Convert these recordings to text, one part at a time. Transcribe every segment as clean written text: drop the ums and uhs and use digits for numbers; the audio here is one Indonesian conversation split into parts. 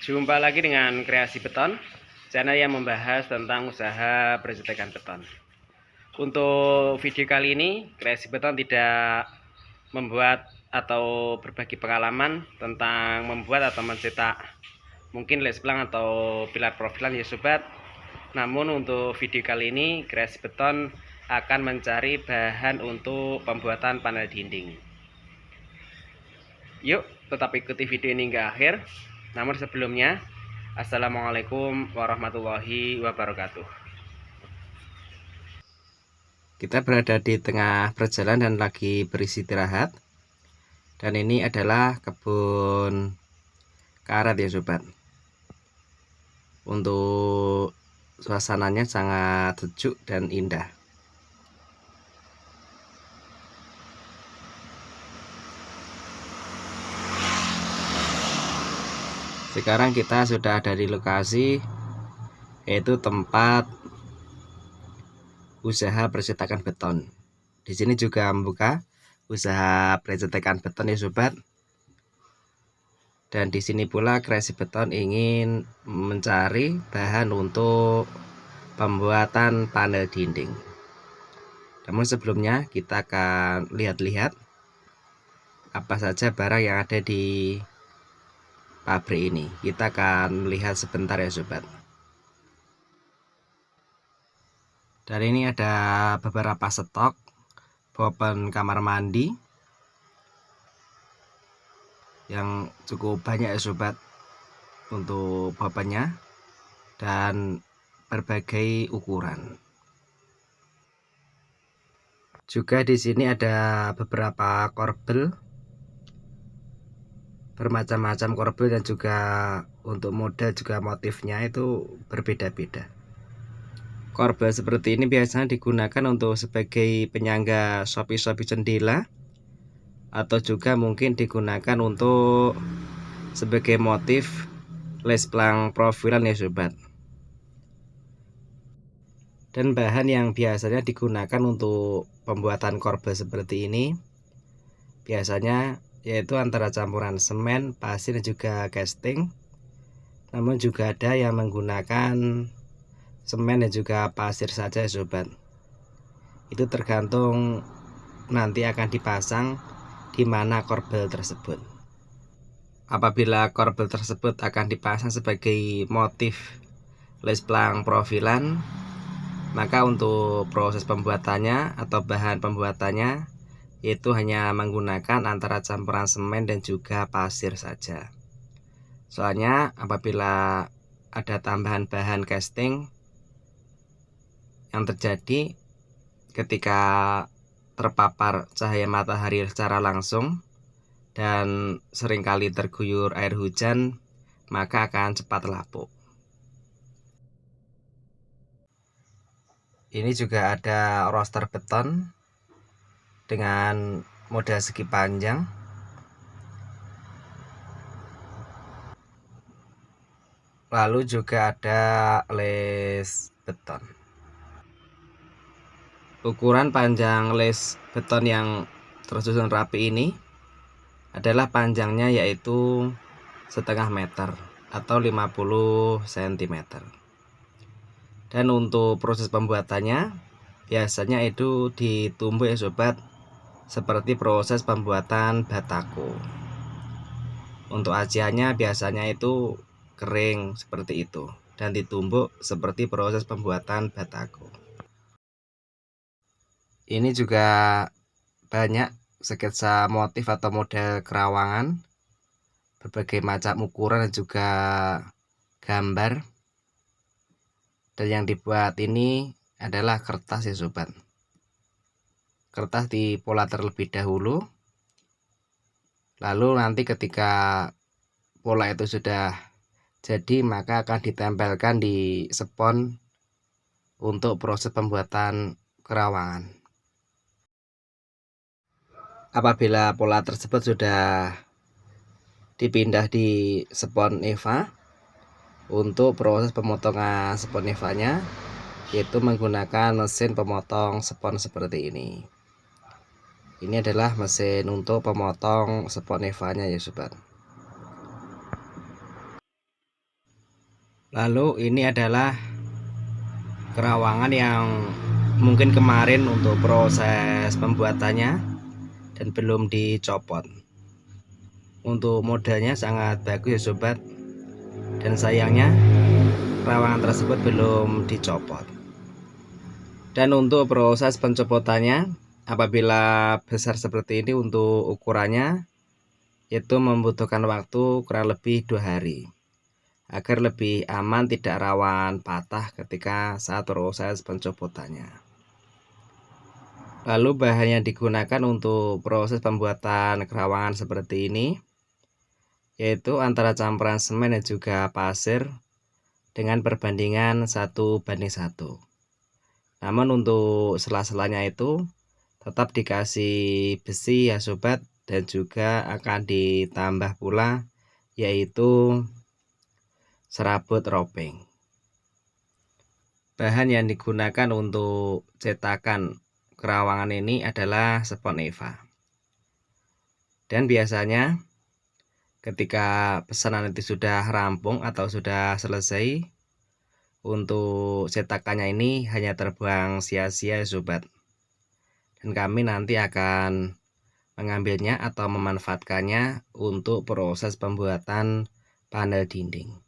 Jumpa lagi dengan Kreasi Beton, channel yang membahas tentang usaha percetakan beton. Untuk video kali ini, Kreasi Beton tidak membuat atau berbagi pengalaman tentang membuat atau mencetak mungkin lesplang atau pilar profilan ya sobat. Namun untuk video kali ini, Kreasi Beton akan mencari bahan untuk pembuatan panel dinding. Yuk, tetap ikuti video ini hingga akhir. Namun sebelumnya, Assalamualaikum warahmatullahi wabarakatuh. Kita berada di tengah perjalanan dan lagi beristirahat. Dan ini adalah kebun karet ya sobat. Untuk suasananya sangat sejuk dan indah. Sekarang kita sudah ada di lokasi, yaitu tempat usaha percetakan beton. Di sini juga membuka usaha percetakan beton ya sobat. Dan di sini pula Kreasi Beton ingin mencari bahan untuk pembuatan panel dinding. Namun sebelumnya kita akan lihat-lihat apa saja barang yang ada di pabrik ini. Kita akan melihat sebentar ya sobat. Dan ini ada beberapa stok boben kamar mandi yang cukup banyak ya sobat untuk bobennya dan berbagai ukuran. Juga di sini ada beberapa korbel, bermacam-macam korbel, dan juga untuk model juga motifnya itu berbeda-beda. Korbel seperti ini biasanya digunakan untuk sebagai penyangga sopi-sopi jendela, atau juga mungkin digunakan untuk sebagai motif lesplang profilan ya sobat. Dan bahan yang biasanya digunakan untuk pembuatan korbel seperti ini biasanya yaitu antara campuran semen, pasir, dan juga casting. Namun juga ada yang menggunakan semen dan juga pasir saja ya sobat. Itu tergantung nanti akan dipasang di mana korbel tersebut. Apabila korbel tersebut akan dipasang sebagai motif lesplang profilan, maka untuk proses pembuatannya atau bahan pembuatannya itu hanya menggunakan antara campuran semen dan juga pasir saja. Soalnya apabila ada tambahan bahan casting yang terjadi ketika terpapar cahaya matahari secara langsung dan seringkali terguyur air hujan, maka akan cepat lapuk. Ini juga ada roster beton dengan model segi panjang. Lalu juga ada les beton. Ukuran panjang les beton yang tersusun rapi ini adalah panjangnya yaitu setengah meter atau 50 cm. Dan untuk proses pembuatannya biasanya itu ditumbuk ya sobat, seperti proses pembuatan batako. Untuk aciannya biasanya itu kering seperti itu dan ditumbuk seperti proses pembuatan batako. Ini juga banyak sketsa motif atau model kerawangan, berbagai macam ukuran dan juga gambar. Dan yang dibuat ini adalah kertas ya sobat. Kertas dipola terlebih dahulu, lalu nanti ketika pola itu sudah jadi maka akan ditempelkan di spons untuk proses pembuatan kerawangan. Apabila pola tersebut sudah dipindah di spons eva, untuk proses pemotongan spons evanya yaitu menggunakan mesin pemotong spons seperti ini. Ini adalah mesin untuk pemotong spons evanya ya sobat. Lalu ini adalah kerawangan yang mungkin kemarin untuk proses pembuatannya dan belum dicopot. Untuk modelnya sangat bagus ya sobat, dan sayangnya kerawangan tersebut belum dicopot. Dan untuk proses pencopotannya, apabila besar seperti ini untuk ukurannya, itu membutuhkan waktu kurang lebih 2 hari agar lebih aman, tidak rawan patah ketika saat proses pencopotannya. Lalu bahan yang digunakan untuk proses pembuatan kerawangan seperti ini yaitu antara campuran semen dan juga pasir dengan perbandingan 1:1. Namun untuk sela-selanya itu tetap dikasih besi ya sobat, dan juga akan ditambah pula yaitu serabut ropeng. Bahan yang digunakan untuk cetakan kerawangan ini adalah spons Eva. Dan biasanya ketika pesanan itu sudah rampung atau sudah selesai, untuk cetakannya ini hanya terbuang sia-sia ya sobat. Dan kami nanti akan mengambilnya atau memanfaatkannya untuk proses pembuatan panel dinding.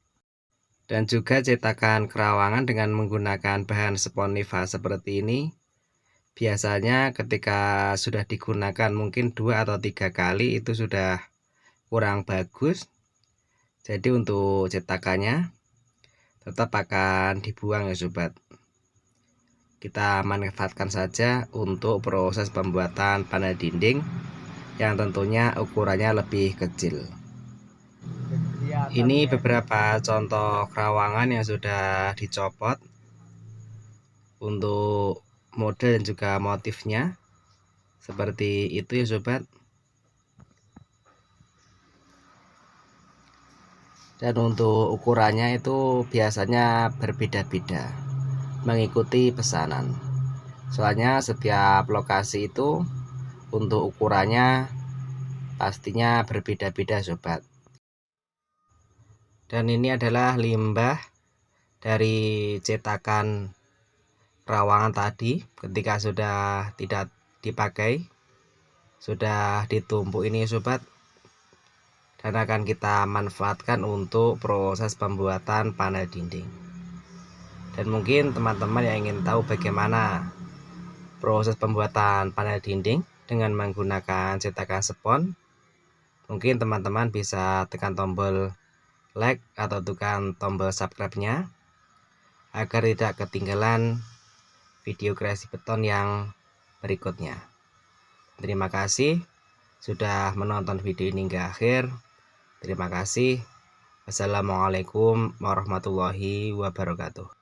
Dan juga cetakan kerawangan dengan menggunakan bahan spons Eva seperti ini, biasanya ketika sudah digunakan mungkin 2 atau 3 kali itu sudah kurang bagus. Jadi untuk cetakannya tetap akan dibuang ya sobat. Kita manfaatkan saja untuk proses pembuatan panel dinding yang tentunya ukurannya lebih kecil. Ini beberapa contoh kerawangan yang sudah dicopot untuk model dan juga motifnya seperti itu ya sobat. Dan untuk ukurannya itu biasanya berbeda-beda mengikuti pesanan. Soalnya setiap lokasi itu untuk ukurannya pastinya berbeda-beda sobat. Dan ini adalah limbah dari cetakan kerawangan tadi ketika sudah tidak dipakai, sudah ditumpuk ini sobat, dan akan kita manfaatkan untuk proses pembuatan panel dinding. Dan mungkin teman-teman yang ingin tahu bagaimana proses pembuatan panel dinding dengan menggunakan cetakan spons, mungkin teman-teman bisa tekan tombol like atau tekan tombol subscribe-nya agar tidak ketinggalan video kreasi beton yang berikutnya. Terima kasih sudah menonton video ini hingga akhir. Terima kasih. Wassalamualaikum warahmatullahi wabarakatuh.